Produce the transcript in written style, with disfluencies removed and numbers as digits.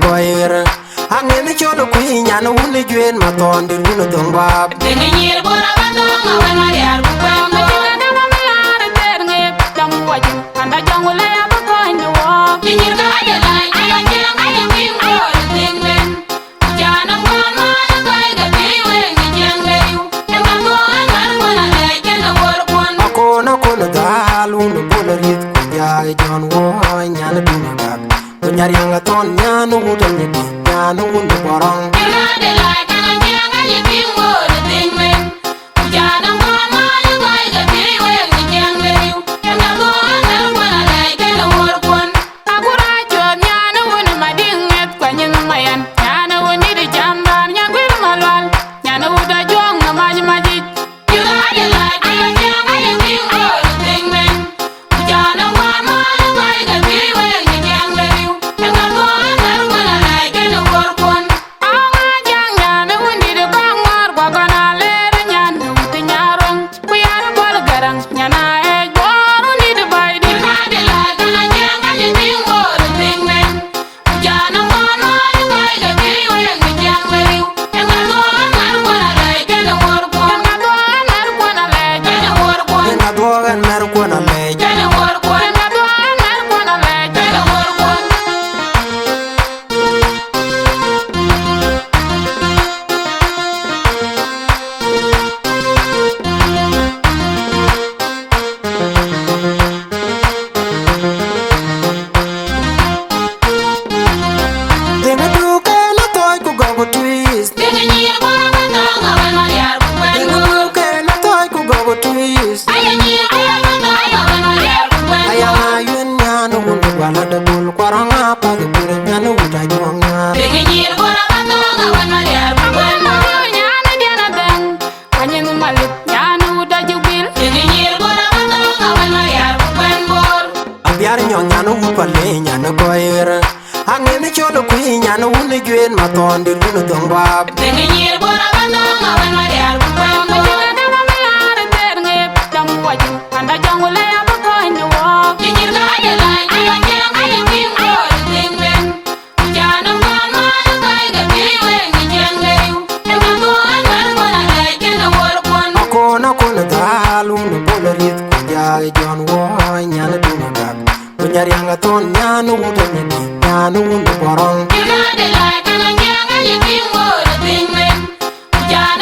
koir angene cholo kwi nyano uni juen maton dir uno dongbab Denge nyir bora bato ngawen mariar kukwembo Majina dama milara ternge Jamu wajin anda jangule ya bako inyo Nyir ka aja lai aja jeng aja bingo Dingmen Jana mwana na kai ga biwe Njeng leyu Emma moan marmona lai kena warkwan Akona kona dal uno bola rit kujai John woy nyana dunagak Kunyari anga ton nyano udan nyedi Nyano uno borong Nyir ka lai kana jeng aja bingo Dingmen Jana mwana na kai ga biwe Njeng leyu Emma moan marmona lai kena warkwan Akura jom nyana wuna madinget kwa nyinga mayan Nyana wuni di jambar nyangwil malwal Nyana wuda jong na maji majit Nyir ka lai kana jeng aja bingo Dingmen Jana mwana na kai ga biwe Njeng leyu Emma moan marmona lai kena warkwan Awa jang nyana wuni di kongor Kwa kona lere nyana wuti nyarong Kuyara bol garang nyana ej bor wuni di baydi Nyir ka lai kana jeng aja bingo Dingmen Jana mwana na kai ga biwe Njeng leyu Emma moan marmona lai kena warkwan Emma moan marmona lai kena warkwan Ena duogan mer kona lej Kena warkwan Emma moan marmona lai kena warkwan Denge duke na toy ku gogo twist Denge nyir bora bato ngawen mariar Denge kukwembo duke na toy ku gogo twist Aya nyir aya bato ngawen mariar kukwembo Ayanga yuen nyano uno gwala de bul Kwaranga pagi pure nyano uta juanga Denge nyir bora bato ngawen mariar kukwembo Nyana diana deng Kanyin malit nyana uda jubil Denge nyir bora bato ngawen mariar kukwembo Abiar nyong nyano upale nyano koir Angene cholo kwi nyano uni juen maton dir uno dongbab Denge nyir bora bato ngawen mariar kukwembo Majina dama milara ternge Jamu wajin anda jangule ya bako inyo Nyir ka aja lai aja jeng aja bingo Dingmen Jana mwana na kai ga biwe Njeng leyu Emma moan marmona lai kena warkwan Akona kona dal uno bola rit kujai John woy nyano dunagak Kunyari anga ton nyano udan nyedi Nyano uno borong Nyir ka lai kana jeng aja bingo Dingmen Jana